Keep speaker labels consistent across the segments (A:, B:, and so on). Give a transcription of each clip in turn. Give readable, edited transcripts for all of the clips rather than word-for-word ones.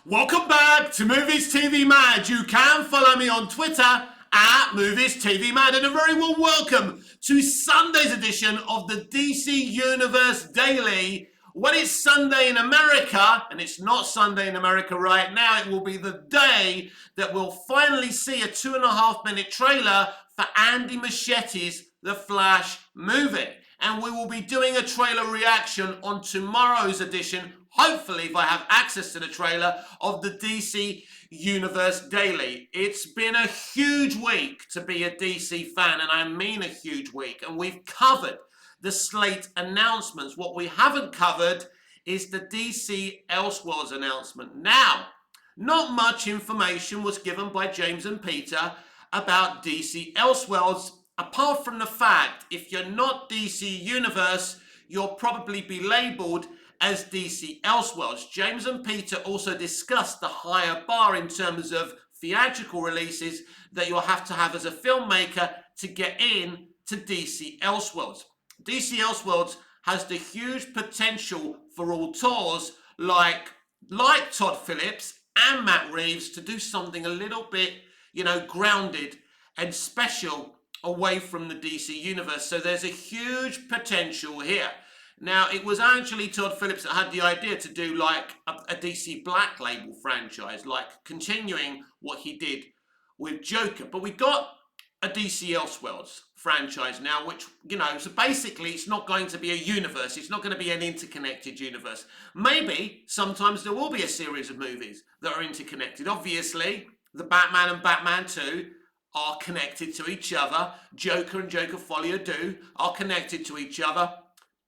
A: Welcome back to Movies TV Mad. You can follow me on Twitter at Movies TV Mad, and a very warm welcome to Sunday's edition of the DC Universe Daily. When it's Sunday in America, and it's not Sunday in America right now, it will be the day that we'll finally see a 2.5-minute trailer for Andy Muschietti's The Flash movie. And we will be doing a trailer reaction on tomorrow's edition, hopefully if I have access to the trailer, of the DC Universe Daily. It's been a huge week to be a DC fan, and I mean a huge week, and we've covered the slate announcements. What we haven't covered is the DC Elseworlds announcement. Now, not much information was given by James and Peter about DC Elseworlds, apart from the fact, if you're not DC Universe, you'll probably be labelled as DC Elseworlds. James and Peter also discussed the higher bar in terms of theatrical releases that you'll have to have as a filmmaker to get in to DC Elseworlds. DC Elseworlds has the huge potential for auteurs like Todd Phillips and Matt Reeves to do something a little bit, grounded and special away from the DC Universe. So there's a huge potential here. Now, it was actually Todd Phillips that had the idea to do like a DC Black Label franchise, like continuing what he did with Joker. But we got a DC Elseworlds franchise now, which, so basically it's not going to be a universe. It's not going to be an interconnected universe. Maybe sometimes there will be a series of movies that are interconnected. Obviously, the Batman and Batman 2 are connected to each other. Joker and Joker Folie à Deux are connected to each other.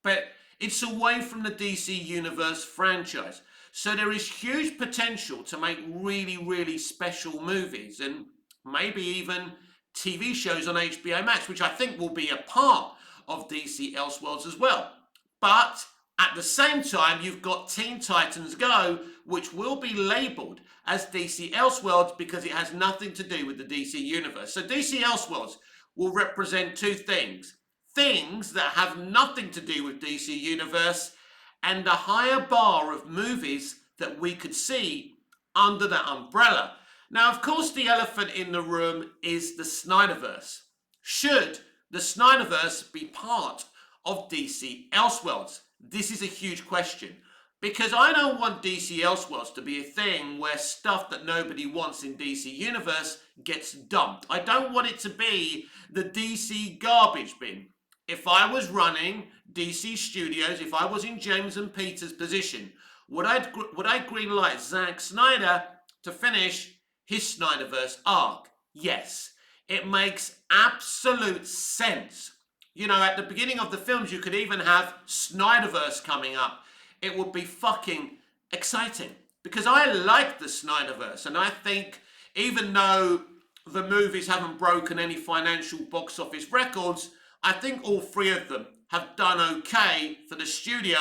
A: But it's away from the DC Universe franchise. So there is huge potential to make really, really special movies and maybe even TV shows on HBO Max, which I think will be a part of DC Elseworlds as well. But at the same time, you've got Teen Titans Go, which will be labelled as DC Elseworlds because it has nothing to do with the DC Universe. So DC Elseworlds will represent two things. Things that have nothing to do with DC Universe and a higher bar of movies that we could see under that umbrella. Now, of course, the elephant in the room is the Snyderverse. Should the Snyderverse be part of DC Elseworlds? This is a huge question because I don't want DC Elseworlds to be a thing where stuff that nobody wants in DC Universe gets dumped. I don't want it to be the DC garbage bin. If I was running DC Studios, if I was in James and Peter's position, would I greenlight Zack Snyder to finish his Snyderverse arc? Yes. It makes absolute sense. At the beginning of the films, you could even have Snyderverse coming up. It would be fucking exciting because I like the Snyderverse, and I think even though the movies haven't broken any financial box office records, I think all three of them have done okay for the studio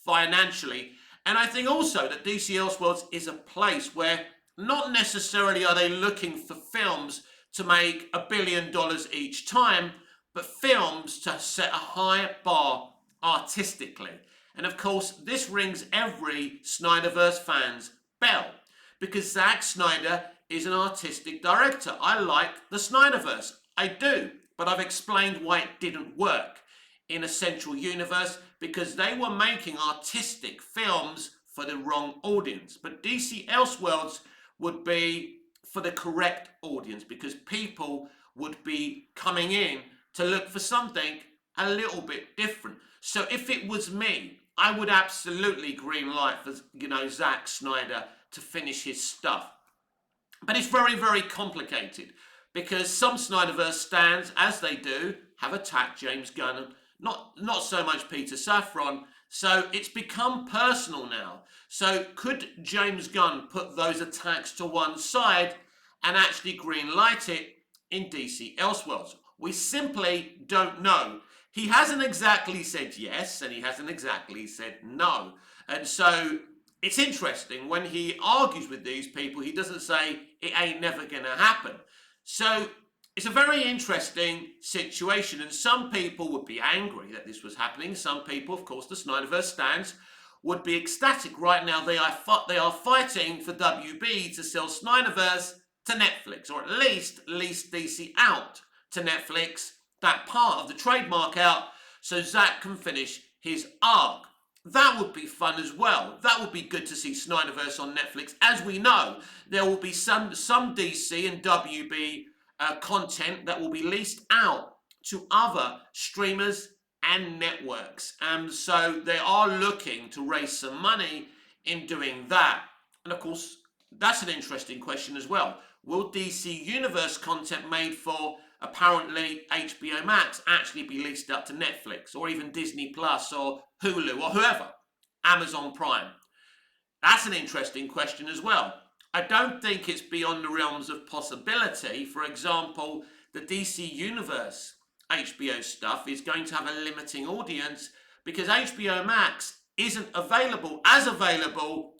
A: financially. And I think also that DC Elseworlds is a place where not necessarily are they looking for films to make $1 billion each time, but films to set a high bar artistically. And of course, this rings every Snyderverse fan's bell because Zack Snyder is an artistic director. I like the Snyderverse. I do. But I've explained why it didn't work in a central universe because they were making artistic films for the wrong audience. But DC Elseworlds would be for the correct audience because people would be coming in to look for something a little bit different. So if it was me, I would absolutely greenlight for, Zack Snyder to finish his stuff. But it's very, very complicated because some Snyderverse stans, as they do, have attacked James Gunn and not so much Peter Safran. So it's become personal now. So could James Gunn put those attacks to one side and actually greenlight it in DC Elseworlds? We simply don't know. He hasn't exactly said yes, and he hasn't exactly said no. And so it's interesting, when he argues with these people, he doesn't say it ain't never going to happen. So it's a very interesting situation, and some people would be angry that this was happening. Some people, of course, the Snyderverse stans, would be ecstatic. Right now, they are fighting for WB to sell Snyderverse to Netflix, or at least lease DC out to Netflix, that part of the trademark out, so Zack can finish his arc. That would be fun as well. That would be good to see Snyderverse on Netflix. As we know, there will be some DC and WB content that will be leased out to other streamers and networks. So they are looking to raise some money in doing that. And of course, that's an interesting question as well. Will DC Universe content made for apparently HBO Max actually be leased up to Netflix or even Disney Plus or Hulu or whoever, Amazon Prime? That's an interesting question as well. I don't think it's beyond the realms of possibility. For example, the DC Universe HBO stuff is going to have a limiting audience because HBO Max isn't available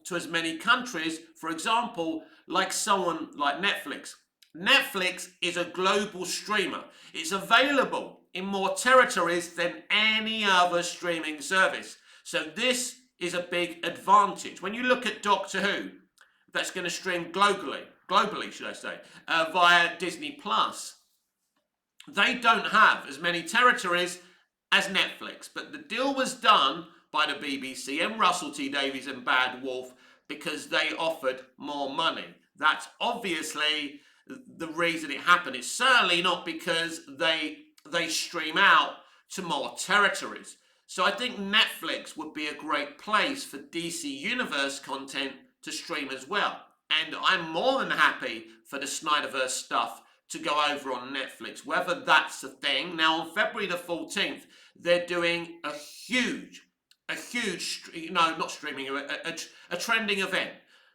A: to as many countries, for example, like someone like Netflix. Netflix is a global streamer. It's available in more territories than any other streaming service. So this is a big advantage. When you look at Doctor Who, that's going to stream globally, should I say, via Disney Plus, they don't have as many territories as Netflix. But the deal was done by the BBC and Russell T Davies and Bad Wolf because they offered more money. That's obviously the reason it happened. It's certainly not because they stream out to more territories. So I think Netflix would be a great place for DC Universe content to stream as well. And I'm more than happy for the Snyderverse stuff to go over on Netflix, whether that's a thing. Now, on February the 14th, they're doing a huge, not streaming, a trending event.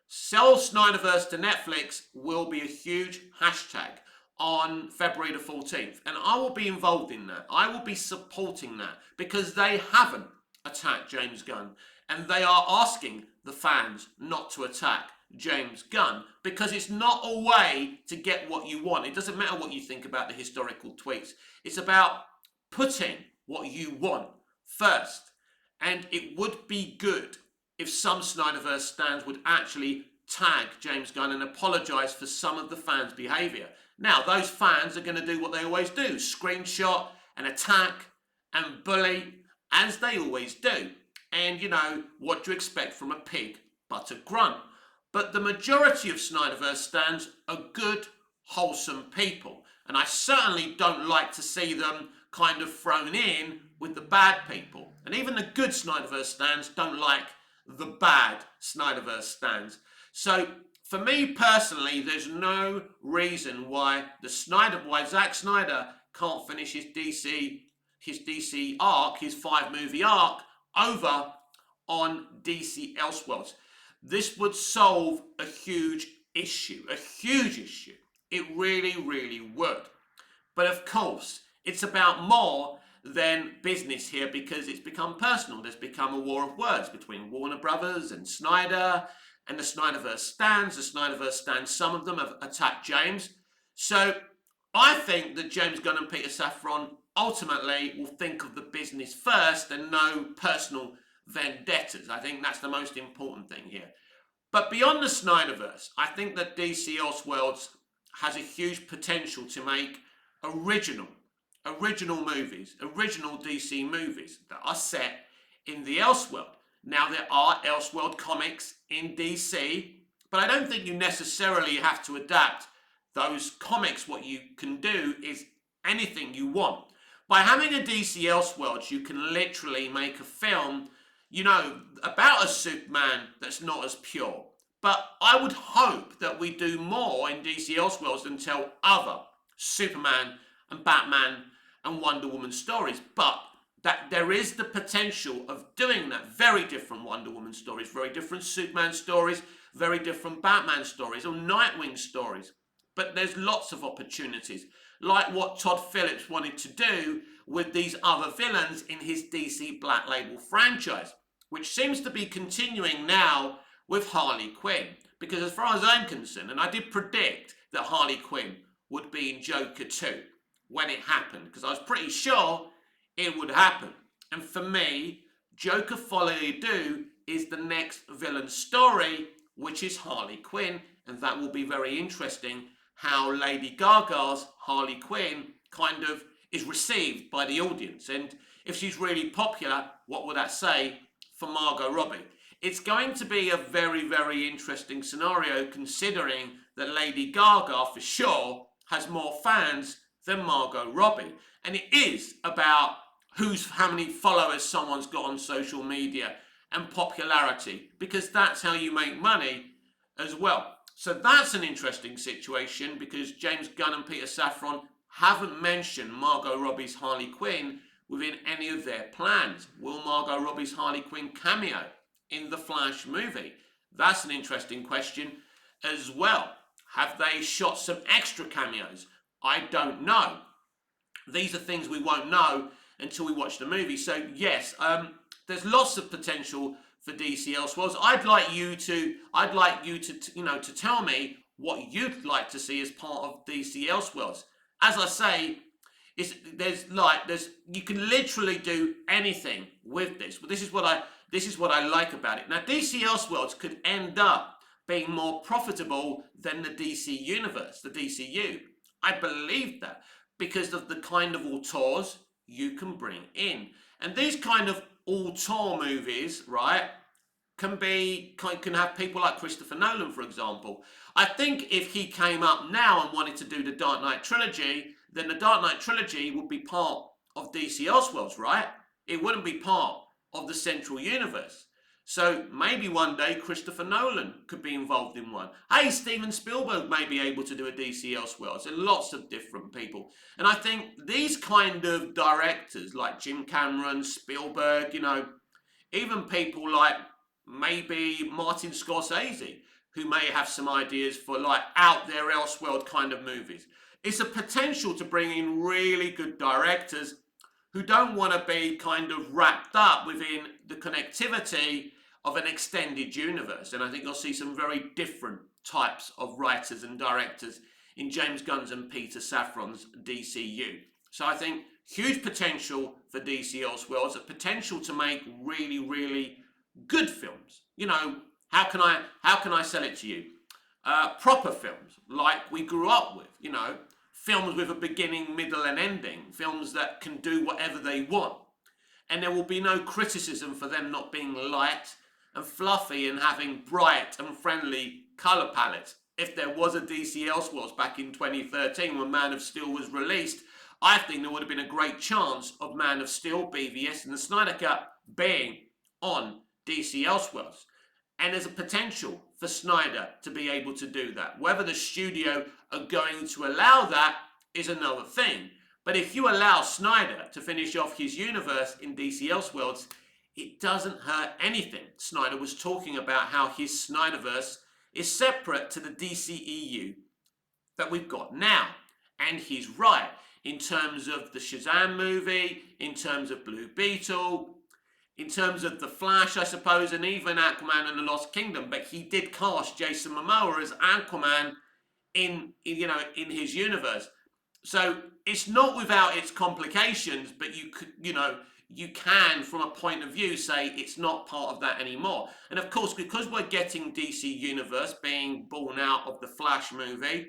A: Sell Snyderverse to Netflix will be a huge hashtag on February the 14th. And I will be involved in that. I will be supporting that because they haven't attacked James Gunn. And they are asking the fans not to attack James Gunn because it's not a way to get what you want. It doesn't matter what you think about the historical tweets. It's about putting what you want first. And it would be good if some Snyderverse stands would actually tag James Gunn and apologise for some of the fans' behaviour. Now, those fans are going to do what they always do, screenshot and attack and bully, as they always do. And, what do you expect from a pig but a grunt? But the majority of Snyderverse stands are good, wholesome people. And I certainly don't like to see them kind of thrown in with the bad people. And even the good Snyderverse stands don't like the bad Snyderverse stands. So for me personally, there's no reason why Zack Snyder can't finish his DC arc, his 5-movie arc, over on DC Elseworlds. This would solve a huge issue. It really, really would. But of course, it's about more than business here because it's become personal. There's become a war of words between Warner Brothers and Snyder and the Snyderverse stands. The Snyderverse stands, some of them have attacked James. So I think that James Gunn and Peter Safran ultimately will think of the business first and no personal vendettas. I think that's the most important thing here. But beyond the Snyderverse, I think that DC Elseworlds has a huge potential to make original movies, original DC movies that are set in the Elseworld. Now, there are Elseworld comics in DC, but I don't think you necessarily have to adapt those comics. What you can do is anything you want. By having a DC Elseworlds, you can literally make a film, about a Superman that's not as pure. But I would hope that we do more in DC Elseworlds than tell other Superman and Batman and Wonder Woman stories. But that there is the potential of doing that. Very different Wonder Woman stories, very different Superman stories, very different Batman stories, or Nightwing stories. But there's lots of opportunities, like what Todd Phillips wanted to do with these other villains in his DC Black Label franchise, which seems to be continuing now with Harley Quinn. Because as far as I'm concerned, and I did predict that Harley Quinn would be in Joker 2 when it happened, because I was pretty sure it would happen. And for me, Joker Folie à Deux is the next villain story, which is Harley Quinn, and that will be very interesting how Lady Gaga's Harley Quinn kind of is received by the audience. And if she's really popular, what will that say for Margot Robbie? It's going to be a very, very interesting scenario considering that Lady Gaga, for sure, has more fans than Margot Robbie. And it is about how many followers someone's got on social media and popularity, because that's how you make money as well. So that's an interesting situation because James Gunn and Peter Safran haven't mentioned Margot Robbie's Harley Quinn within any of their plans. Will Margot Robbie's Harley Quinn cameo in the Flash movie? That's an interesting question as well. Have they shot some extra cameos? I don't know. These are things we won't know until we watch the movie. So yes, there's lots of potential for DC Elseworlds. I'd like you to to tell me what you'd like to see as part of DC Elseworlds. As I say, you can literally do anything with this. But this is what I like about it. Now, DC Elseworlds could end up being more profitable than the DC Universe, the DCU. I believe that because of the kind of auteurs you can bring in. And these kind of auteur movies, right, can have people like Christopher Nolan, for example. I think if he came up now and wanted to do the Dark Knight trilogy, then the Dark Knight trilogy would be part of DC Elseworlds, right? It wouldn't be part of the central universe. So maybe one day Christopher Nolan could be involved in one. Hey, Steven Spielberg may be able to do a DC Elseworlds, and lots of different people. And I think these kind of directors like Jim Cameron, Spielberg, even people like maybe Martin Scorsese, who may have some ideas for like out there Elseworld kind of movies. It's a potential to bring in really good directors who don't want to be kind of wrapped up within the connectivity of an extended universe. And I think you'll see some very different types of writers and directors in James Gunn's and Peter Safran's DCU. So I think huge potential for DC Elseworlds, a potential to make really, really good films. How can I sell it to you? Proper films, like we grew up with, films with a beginning, middle and ending, films that can do whatever they want. And there will be no criticism for them not being light and fluffy and having bright and friendly colour palettes. If there was a DC Elseworlds back in 2013 when Man of Steel was released, I think there would have been a great chance of Man of Steel, BVS and the Snyder Cut being on DC Elseworlds. And there's a potential for Snyder to be able to do that. Whether the studio are going to allow that is another thing. But if you allow Snyder to finish off his universe in DC Elseworlds, it doesn't hurt anything. Snyder was talking about how his Snyderverse is separate to the DCEU that we've got now. And he's right in terms of the Shazam movie, in terms of Blue Beetle, in terms of The Flash, I suppose, and even Aquaman and the Lost Kingdom. But he did cast Jason Momoa as Aquaman in his universe. So it's not without its complications, but you can, from a point of view, say it's not part of that anymore. And of course, because we're getting DC Universe being born out of the Flash movie,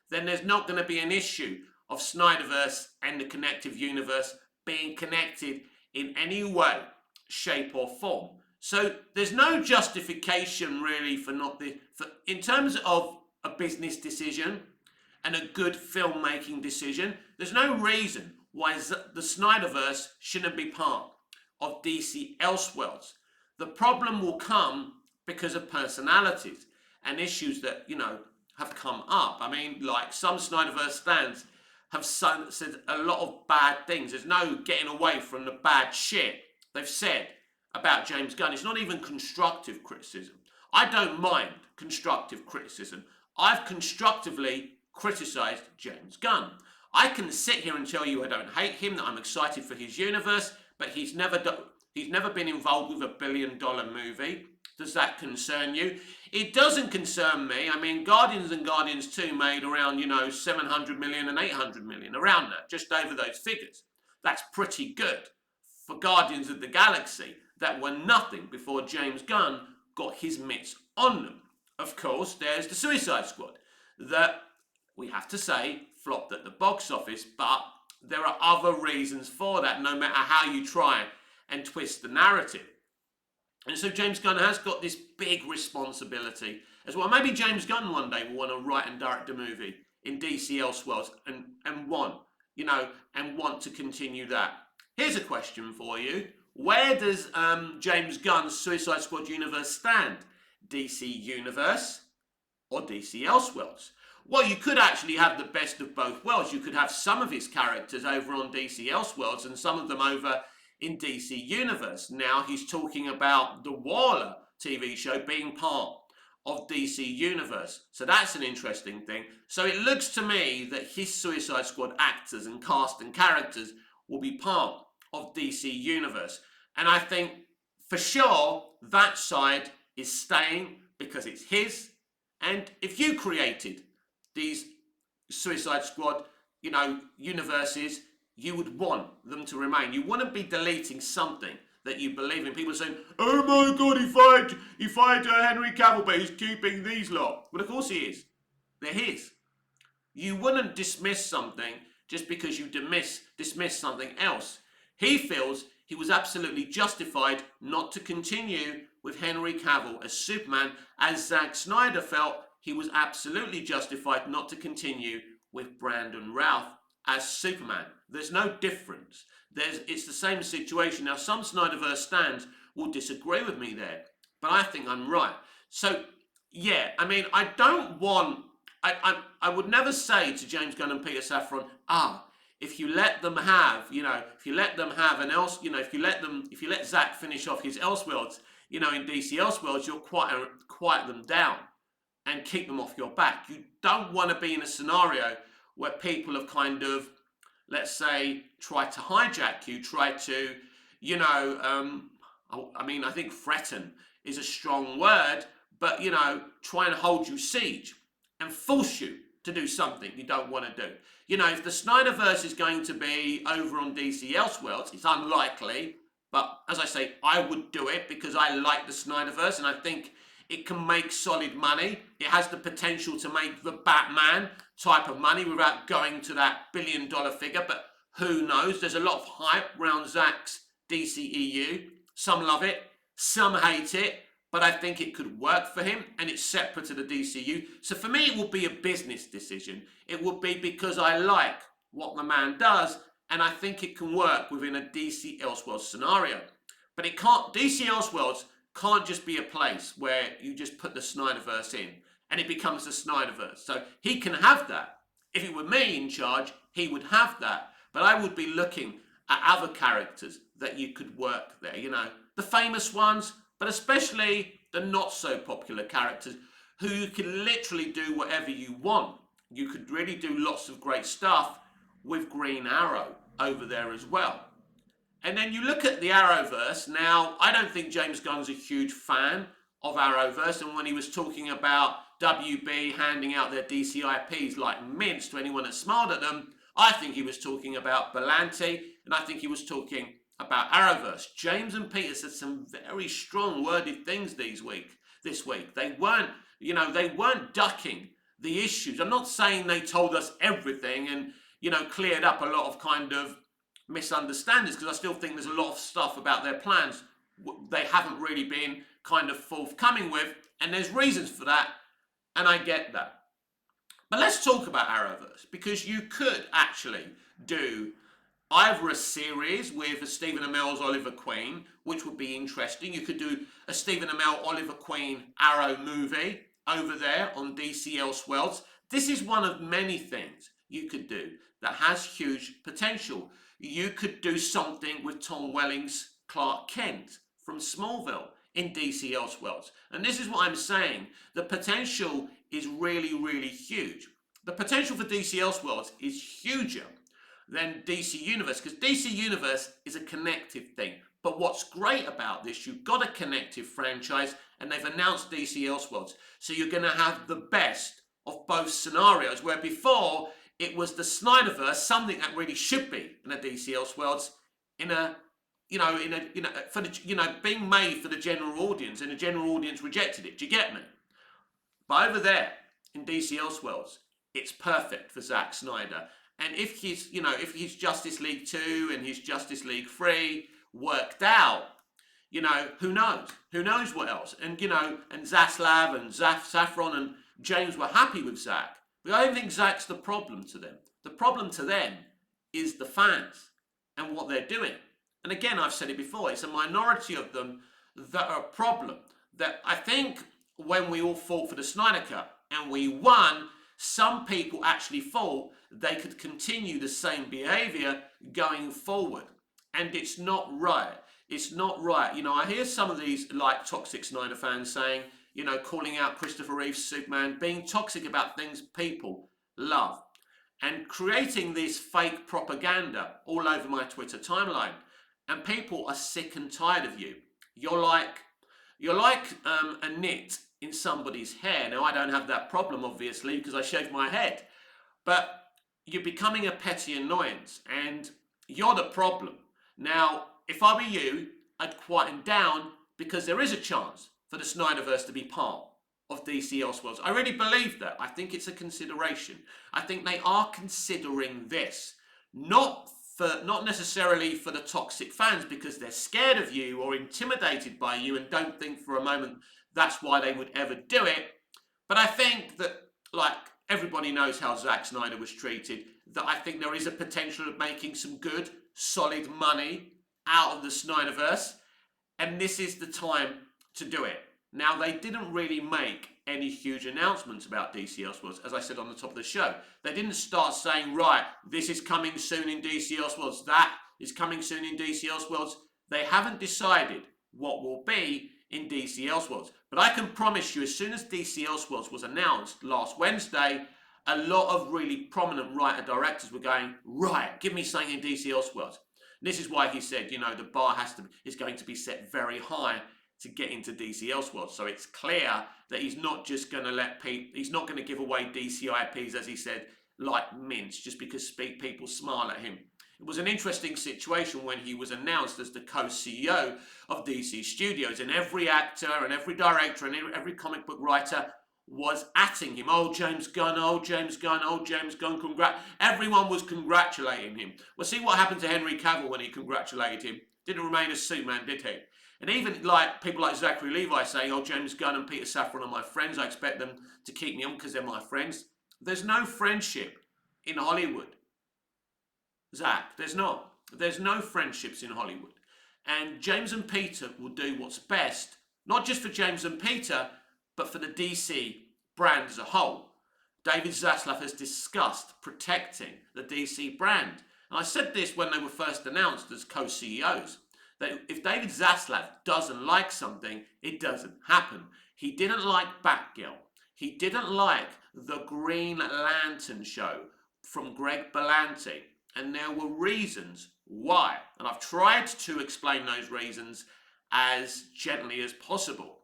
A: then there's not going to be an issue of Snyderverse and the connective universe being connected in any way, shape or form. So there's no justification really in terms of a business decision and a good filmmaking decision, there's no reason why the Snyderverse shouldn't be part of DC Elseworlds. The problem will come because of personalities and issues that, have come up. I mean, like some Snyderverse fans have said a lot of bad things. There's no getting away from the bad shit they've said about James Gunn. It's not even constructive criticism. I don't mind constructive criticism. I've constructively criticised James Gunn. I can sit here and tell you I don't hate him, that I'm excited for his universe, but he's never been involved with $1 billion movie. Does that concern you? It doesn't concern me. I mean, Guardians and Guardians 2 made around, 700 million and 800 million, around that, just over those figures. That's pretty good for Guardians of the Galaxy. that were nothing before James Gunn got his mitts on them. Of course, there's the Suicide Squad that we have to say flopped at the box office, but there are other reasons for that, no matter how you try and twist the narrative. And so James Gunn has got this big responsibility as well. Maybe James Gunn one day will want to write and direct a movie in DC Elseworlds and want to continue that. Here's a question for you. Where does James Gunn's Suicide Squad universe stand? DC Universe or DC Elseworlds? Well, you could actually have the best of both worlds. You could have some of his characters over on DC Elseworlds and some of them over in DC Universe. Now he's talking about the Waller TV show being part of DC Universe. So that's an interesting thing. So it looks to me that his Suicide Squad actors and cast and characters will be part of DC Universe. And I think for sure that side is staying because it's his. And if you created these Suicide Squad, universes, you would want them to remain. You wouldn't be deleting something that you believe in. People are saying, "Oh my God, he fired Henry Cavill, but he's keeping these lot." Well, of course he is. They're his. You wouldn't dismiss something just because you dismiss something else. He feels he was absolutely justified not to continue with Henry Cavill as Superman, as Zack Snyder felt he was absolutely justified not to continue with Brandon Routh as Superman. There's no difference. It's the same situation. Now, some Snyderverse stands will disagree with me there, but I think I'm right. So, yeah, I mean, I would never say to James Gunn and Peter Safran, if you let them have, if you let Zack finish off his Elseworlds, in DC Elseworlds, you'll quiet them down and keep them off your back. You don't want to be in a scenario where people have kind of, let's say, tried to hijack you, tried to, I think threaten is a strong word, but, try and hold you siege and force you to do something you don't want to do. If the Snyderverse is going to be over on DC Elseworlds, it's unlikely, but as I say, I would do it because I like the Snyderverse and I think it can make solid money. It has the potential to make the Batman type of money without going to that $1 billion figure, but who knows? There's a lot of hype around Zack's DCEU. Some love it, some hate it, but I think it could work for him and it's separate to the DCU. So for me, it will be a business decision. It will be because I like what the man does and I think it can work within a DC Elseworlds scenario. But DC Elseworlds can't just be a place where you just put the Snyderverse in and it becomes the Snyderverse. So he can have that. If it were me in charge, he would have that. But I would be looking at other characters that you could work there, the famous ones, but especially the not so popular characters who you can literally do whatever you want. You could really do lots of great stuff with Green Arrow over there as well. And then you look at the Arrowverse. Now, I don't think James Gunn's a huge fan of Arrowverse, and when he was talking about WB handing out their DC IPs like mints to anyone that smiled at them, I think he was talking about Berlanti, and I think he was talking about Arrowverse. James and Peter said some very strong worded things this week. They weren't ducking the issues. I'm not saying they told us everything and, cleared up a lot of kind of misunderstandings, because I still think there's a lot of stuff about their plans they haven't really been kind of forthcoming with, and there's reasons for that, and I get that. But let's talk about Arrowverse, because you could actually do either a series with a Stephen Amell's Oliver Queen, which would be interesting. You could do a Stephen Amell Oliver Queen Arrow movie over there on DC Elseworlds. This is one of many things you could do that has huge potential. You could do something with Tom Welling's Clark Kent from Smallville in DC Elseworlds. And this is what I'm saying. The potential is really, really huge. The potential for DC Elseworlds is huger than DC Universe, because DC Universe is a connective thing. But what's great about this, you've got a connective franchise and they've announced DC Elseworlds. So you're going to have the best of both scenarios, where before it was the Snyderverse, something that really should be in a DC Elseworlds, in a for the, being made for the general audience, and the general audience rejected it. Do you get me? But over there in DC Elseworlds, it's perfect for Zack Snyder. And if his Justice League 2 and his Justice League 3 worked out, who knows? Who knows what else? And, and Zaslav and Saffron and James were happy with Zack. But I don't think Zack's the problem to them. The problem to them is the fans and what they're doing. And again, I've said it before, it's a minority of them that are a problem. That I think when we all fought for the Snyder Cut and we won, some people actually thought they could continue the same behaviour going forward. And it's not right. It's not right. I hear some of these like toxic Snyder fans saying, calling out Christopher Reeve's Superman, being toxic about things people love, and creating this fake propaganda all over my Twitter timeline. And people are sick and tired of you. You're like a knit in somebody's hair. Now, I don't have that problem, obviously, because I shave my head. But you're becoming a petty annoyance, and you're the problem. Now, if I were you, I'd quieten down, because there is a chance for the Snyderverse to be part of DC Elseworlds. I really believe that. I think it's a consideration. I think they are considering this. Not necessarily for the toxic fans, because they're scared of you or intimidated by you and don't think for a moment that's why they would ever do it. But I think that, like, everybody knows how Zack Snyder was treated, that I think there is a potential of making some good, solid money out of the Snyderverse, and this is the time to do it. Now, they didn't really make any huge announcements about DC Elseworlds, as I said on the top of the show. They didn't start saying, right, this is coming soon in DC Elseworlds, that is coming soon in DC Elseworlds. They haven't decided what will be in DC Elseworlds. But I can promise you, as soon as DC Elseworlds was announced last Wednesday, a lot of really prominent writer-directors were going, right, give me something in DC Elseworlds. And this is why he said, the bar is going to be set very high to get into DC Elseworlds. So it's clear that he's not just going to he's not going to give away DC IPs, as he said, like mints, just because people smile at him. It was an interesting situation when he was announced as the co-CEO of DC Studios, and every actor and every director and every comic book writer was atting him. Oh, James Gunn, oh, James Gunn, oh, James Gunn, everyone was congratulating him. Well, see what happened to Henry Cavill when he congratulated him. Didn't remain as Superman, did he? And even like people like Zachary Levi saying, oh, James Gunn and Peter Safran are my friends. I expect them to keep me on because they're my friends. There's no friendship in Hollywood. Zach, there's not. There's no friendships in Hollywood. And James and Peter will do what's best, not just for James and Peter, but for the DC brand as a whole. David Zaslav has discussed protecting the DC brand. And I said this when they were first announced as co-CEOs. That if David Zaslav doesn't like something, it doesn't happen. He didn't like Batgirl. He didn't like the Green Lantern show from Greg Berlanti. And there were reasons why. And I've tried to explain those reasons as gently as possible.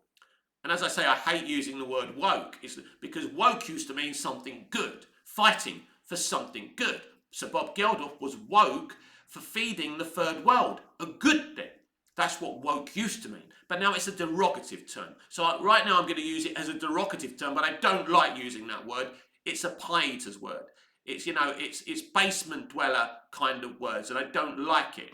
A: And as I say, I hate using the word woke, because woke used to mean something good, fighting for something good. So Bob Geldof was woke for feeding the third world, a good thing. That's what woke used to mean. But now it's a derogative term. So right now I'm going to use it as a derogative term, but I don't like using that word. It's a pie eater's word. It's, it's basement dweller kind of words, and I don't like it.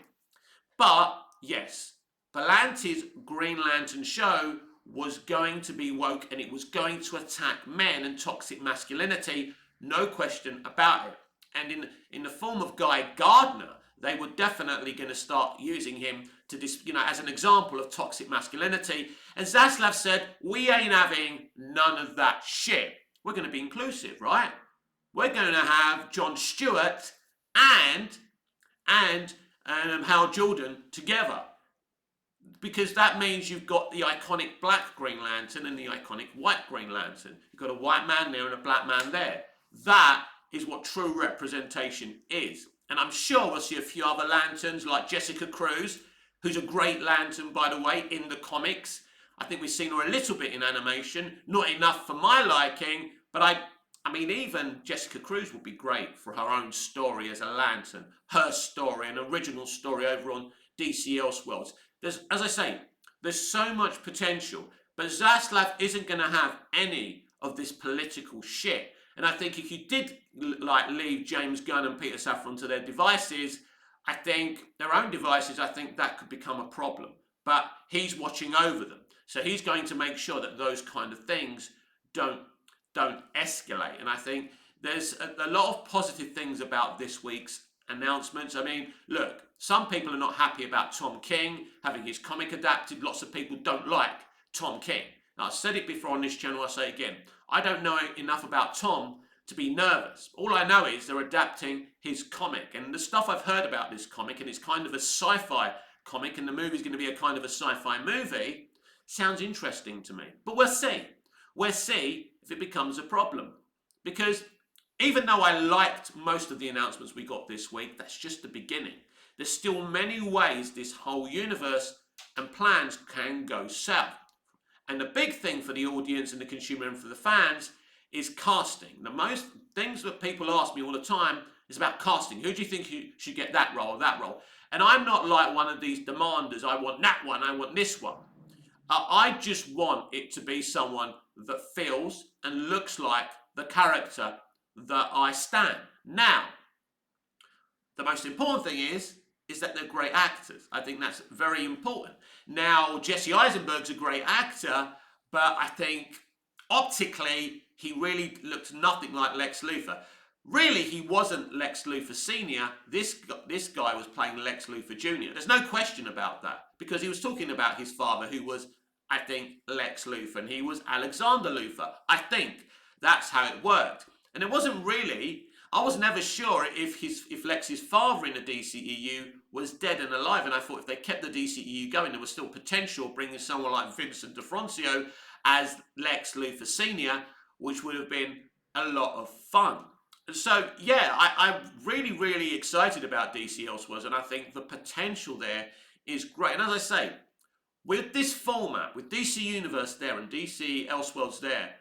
A: But yes, Berlanti's Green Lantern show was going to be woke, and it was going to attack men and toxic masculinity, no question about it. And in the form of Guy Gardner, they were definitely going to start using him to, as an example of toxic masculinity. And Zaslav said, we ain't having none of that shit. We're going to be inclusive, right? We're going to have Jon Stewart and Hal Jordan together. Because that means you've got the iconic black Green Lantern and the iconic white Green Lantern. You've got a white man there and a black man there. That is what true representation is. And I'm sure we'll see a few other lanterns like Jessica Cruz, who's a great lantern, by the way, in the comics. I think we've seen her a little bit in animation. Not enough for my liking, but I mean, even Jessica Cruz would be great for her own story as a lantern. Her story, an original story over on DC Elseworlds. As I say, there's so much potential, but Zaslav isn't going to have any of this political shit. And I think if you did leave James Gunn and Peter Safran to their devices, I think their own devices, I think that could become a problem. But he's watching over them, so he's going to make sure that those kind of things don't escalate. And I think there's a lot of positive things about this week's announcements. I mean, look, some people are not happy about Tom King having his comic adapted. Lots of people don't like Tom King. Now, I've said it before on this channel, I say it again. I don't know enough about Tom to be nervous. All I know is they're adapting his comic. And the stuff I've heard about this comic, and it's kind of a sci-fi comic, and the movie's going to be a kind of a sci-fi movie, sounds interesting to me. But we'll see. We'll see if it becomes a problem. Because even though I liked most of the announcements we got this week, that's just the beginning. There's still many ways this whole universe and plans can go south. And the big thing for the audience and the consumer and for the fans is casting. The most things that people ask me all the time is about casting. Who do you think you should get that role or that role? And I'm not like one of these demanders. I want that one, I want this one. I just want it to be someone that feels and looks like the character that I stand. Now, the most important thing is that they're great actors. I think that's very important. Now, Jesse Eisenberg's a great actor, but I think optically, he really looked nothing like Lex Luthor. Really, he wasn't Lex Luthor Sr. This guy was playing Lex Luthor Jr. There's no question about that, because he was talking about his father, who was, I think, Lex Luthor, and he was Alexander Luthor. I think that's how it worked. And it wasn't really, I was never sure if Lex's father in the DCEU was dead and alive, and I thought if they kept the DCEU going, there was still potential bringing someone like Vincent D'Onofrio as Lex Luthor Sr., which would have been a lot of fun. And so, yeah, I'm really, really excited about DC Elseworlds, and I think the potential there is great. And as I say, with this format, with DC Universe there and DC Elseworlds there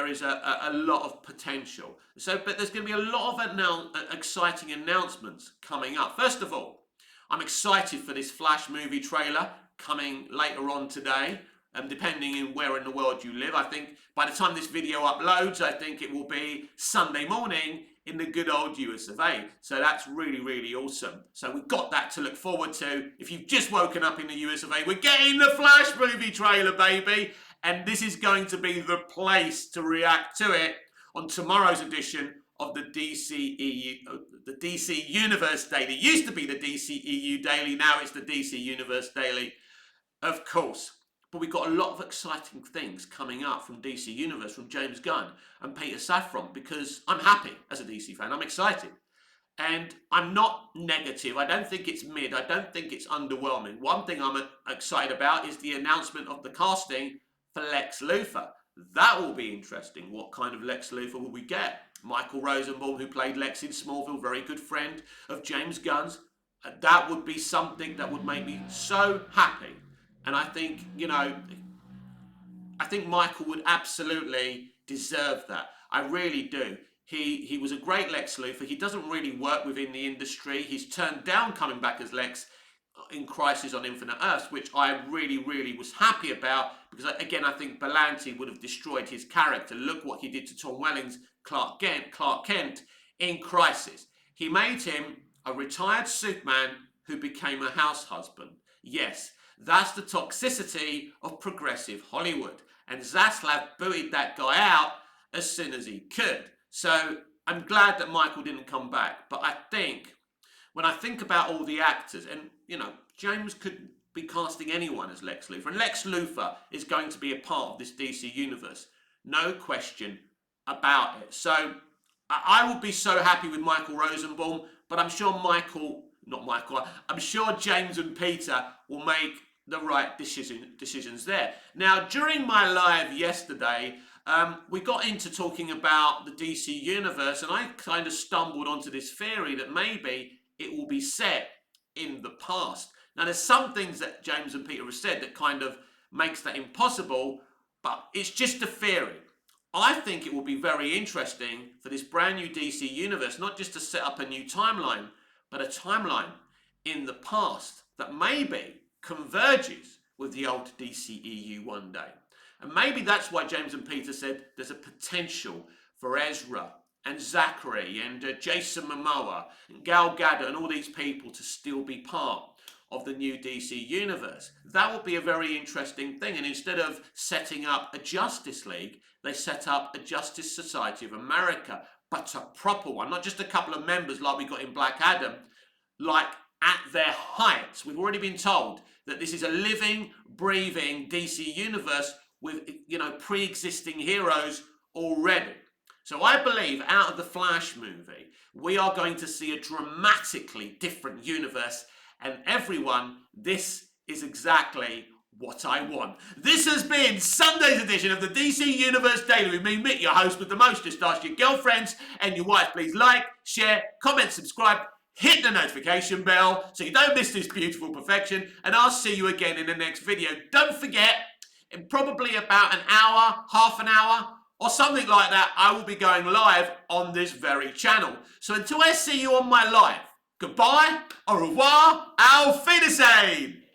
A: is a lot of potential. So, but there's going to be a lot of exciting announcements coming up. First of all, I'm excited for this Flash movie trailer coming later on today. Depending on where in the world you live, I think by the time this video uploads, I think it will be Sunday morning in the good old US of A. So that's really, really awesome. So we've got that to look forward to. If you've just woken up in the US of A, we're getting the Flash movie trailer, baby. And this is going to be the place to react to it on tomorrow's edition of the DC Universe Daily. It used to be the DCEU Daily, now it's the DC Universe Daily, of course. But we've got a lot of exciting things coming up from DC Universe, from James Gunn and Peter Safran, because I'm happy as a DC fan. I'm excited. And I'm not negative. I don't think it's mid. I don't think it's underwhelming. One thing I'm excited about is the announcement of the casting for Lex Luthor. That will be interesting. What kind of Lex Luthor will we get? Michael Rosenbaum, who played Lex in Smallville, very good friend of James Gunn's. That would be something that would make me so happy. And I think, I think Michael would absolutely deserve that. I really do. He was a great Lex Luthor. He doesn't really work within the industry. He's turned down coming back as Lex in Crisis on Infinite Earths, which I really, really was happy about, because, again, I think Berlanti would have destroyed his character. Look what he did to Tom Welling's Clark Kent in Crisis. He made him a retired Superman who became a house husband. Yes. That's the toxicity of progressive Hollywood. And Zaslav booted that guy out as soon as he could. So I'm glad that Michael didn't come back. But I think, when I think about all the actors, and, James could be casting anyone as Lex Luthor. And Lex Luthor is going to be a part of this DC universe. No question about it. So I would be so happy with Michael Rosenbaum. But I'm sure I'm sure James and Peter will make the right decisions there. Now, during my live yesterday, we got into talking about the DC universe, and I kind of stumbled onto this theory that maybe it will be set in the past. Now, there's some things that James and Peter have said that kind of makes that impossible, but it's just a theory. I think it will be very interesting for this brand new DC universe, not just to set up a new timeline, but a timeline in the past. that maybe converges with the old DCEU one day. And maybe that's why James and Peter said there's a potential for Ezra and Zachary and Jason Momoa and Gal Gadot and all these people to still be part of the new DC universe. That would be a very interesting thing. And instead of setting up a Justice League, they set up a Justice Society of America, but a proper one, not just a couple of members like we got in Black Adam, like at their height. We've already been told that this is a living, breathing DC universe with, pre-existing heroes already. So I believe out of the Flash movie, we are going to see a dramatically different universe. And everyone, this is exactly what I want. This has been Sunday's edition of the DC Universe Daily with me, Mick, your host with the most. Just ask your girlfriends and your wife, please like, share, comment, subscribe, hit the notification bell so you don't miss this beautiful perfection. And I'll see you again in the next video. Don't forget, in probably about an hour, half an hour, or something like that, I will be going live on this very channel. So until I see you on my live, goodbye, au revoir, auf Wiedersehen.